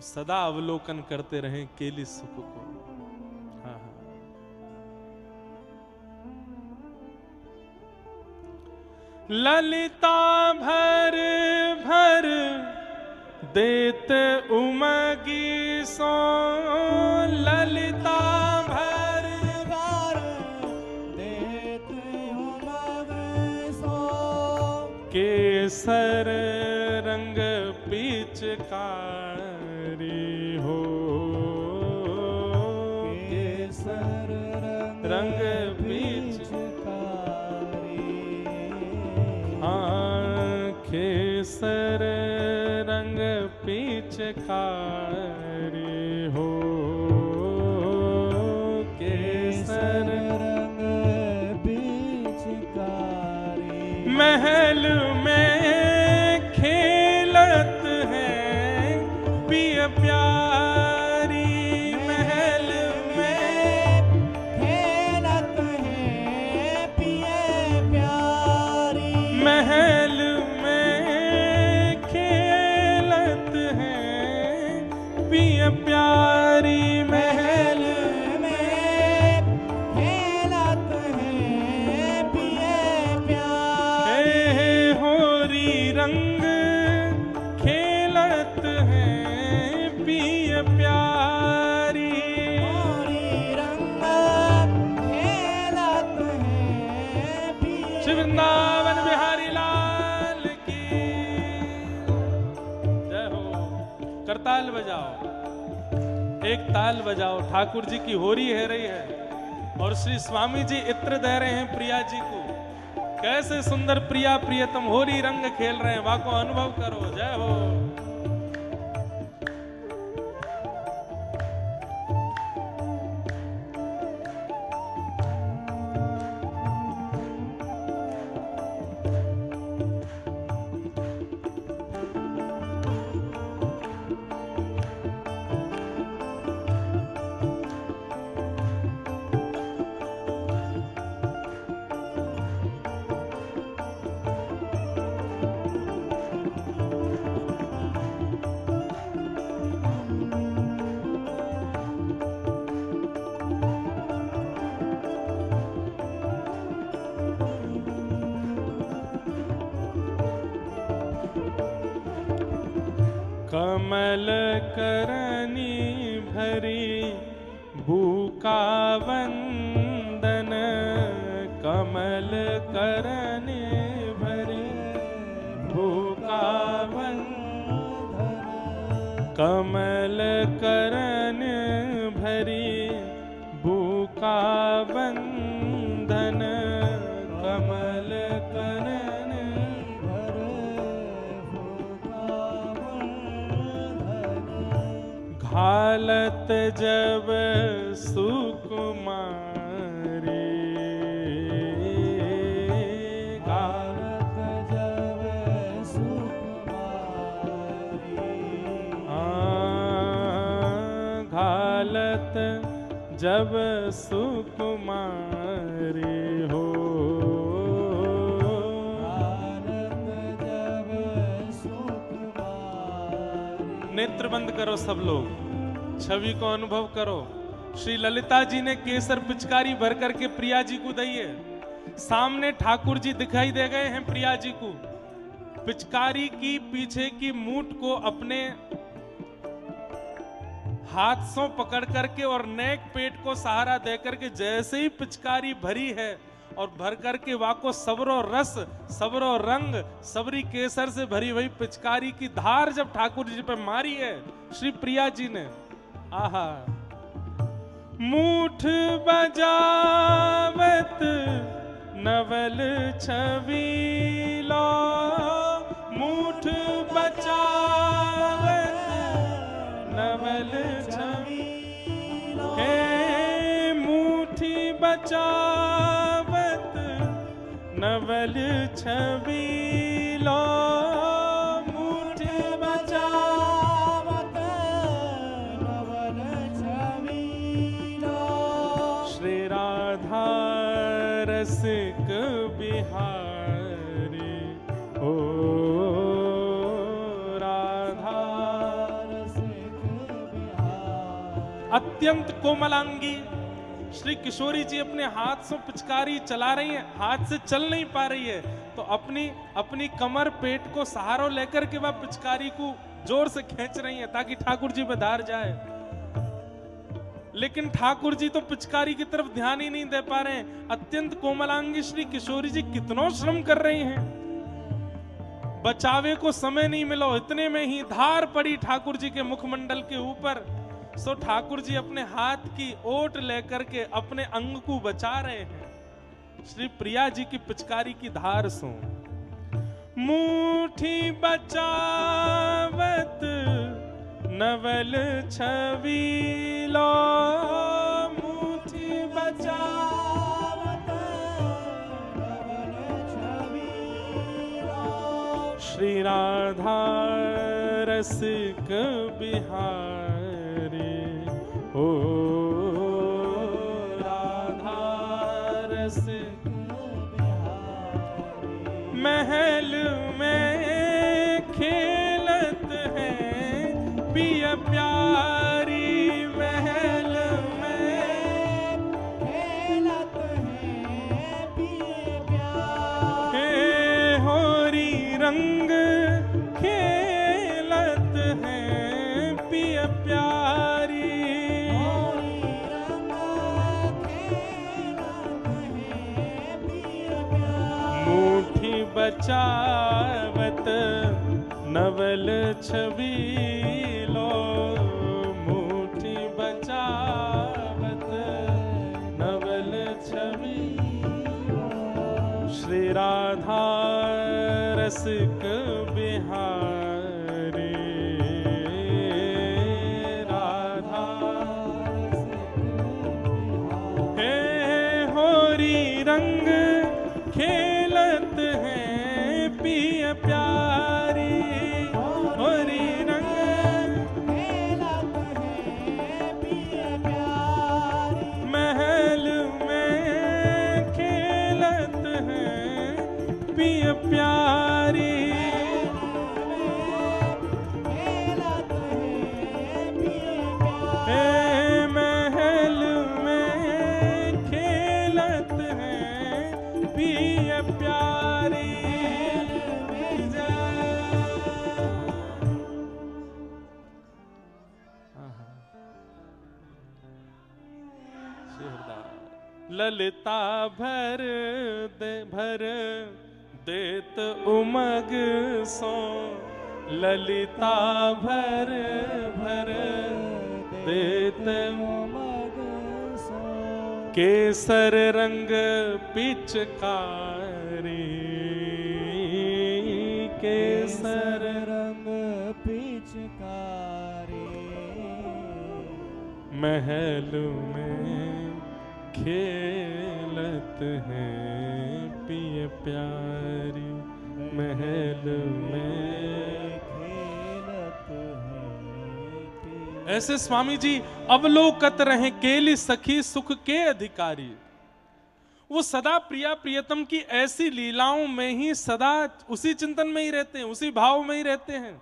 सदा अवलोकन करते रहें केली सुख को। हाँ हाँ। ललिता भर भर देत उमगी सो, ललिता भर भर देत उमगी सो, केसर रंग पिचकारी हो, केसर रंग हाँ केसर रंग पिचकारी हो, केसर रंग पिचकारी, महल में खेलत है पिय प्यारी, महल में खेलत है पिय प्यारी, महल में खेलत है पिय प्यारी, महल में खेलत है पिय प्यारी, होरी रंग खेलत है पिय प्यारी, होरी रंग खेलत है पिय श्री वृंदावन बिहारी लाल की जय हो। करताल बजाओ, एक ताल बजाओ, ठाकुर जी की होरी है रही है और श्री स्वामी जी इत्र दे रहे हैं प्रिया जी को। कैसे सुंदर प्रिया प्रियतम होरी रंग खेल रहे हैं, वाको अनुभव करो। जय हो। कमल करनी भरी भूका वंदन, कमल करनी भरी भूका वंदन, कमल करन भरी भूका वंदन, कमल करन घालत जब सुकुमारी, घालत जब सुकुमारी, घालत जब सुकुमारी हो, घालत जब सुकुमारी। नेत्र बंद करो सब लोग, छवि को अनुभव करो। श्री ललिता जी ने केसर पिचकारी भर करके प्रिया जी को दी है। सामने ठाकुर जी दिखाई दे गए हैं प्रिया जी को। पिचकारी की पीछे की मूठ को अपने हाथ से पकड़ करके और नेक पेट को सहारा दे करके जैसे ही पिचकारी भरी है और भर करके वाको सबरो रस सबरो रंग सबरी केसर से भरी हुई पिचकारी की धार जब ठाकुर जी पे मारी है श्री प्रिया जी ने, आहा मूठ बजावत नवल छवीला, मूठ बचावत नवल छवीला, हे मूठी बचावत नवल छवीला, रसिक बिहारी हो, राधा रसिक अत्यंत कोमलांगी श्री किशोरी जी अपने हाथ से पिचकारी चला रही हैं, हाथ से चल नहीं पा रही है, तो अपनी कमर पेट को सहारा लेकर के वह पिचकारी को जोर से खींच रही हैं ताकि ठाकुर जी पे धार जाए। लेकिन ठाकुर जी तो पिचकारी की तरफ ध्यान ही नहीं दे पा रहे हैं। अत्यंत कोमलांगी श्री किशोरी जी कितना श्रम कर रही हैं, बचावे को समय नहीं मिला, इतने में ही धार पड़ी ठाकुर जी के मुखमंडल के ऊपर। सो ठाकुर जी अपने हाथ की ओट लेकर के अपने अंग को बचा रहे हैं श्री प्रिया जी की पिचकारी की धार से। मुट्ठी बचावत नवल छबीलो, मुट्ठी बचावत नवल छबीलो, श्री राधा रसिक बिहारी, ओ राधा रसिक बिहारी। महल में खेलत है पिया प्यारी, महल में खेलत है पिया प्यारी, हे होरी रंग खेलत है पिया प्यारी, होरी रंग खेलत है पिया प्यारी। मुट्ठी बचावत नवल छबीलो, मुट्ठी बचावत नवल छबीलो, श्री राधा रसिक बिहारी, राधा हे होरी रंग खेलत है पिया प्यारी, होरी रंग खेलत है पिया प्यारी, महल में खेलत है पिया प्यारी, खेलत है पिया प्यारी। हे महल में खेलत है पिया प्यारी। ललिता भर देत उमग सो, ललिता भर देत उमग सो, केसर रंग पिचकारी, केसर रंग पिचकारी, महल में खेलत है पिय प्यारी, महल में खेलत है पिया। ऐसे स्वामी जी अवलोकत रहे केली सखी सुख के अधिकारी। वो सदा प्रिया प्रियतम की ऐसी लीलाओं में ही सदा उसी चिंतन में ही रहते हैं, उसी भाव में ही रहते हैं।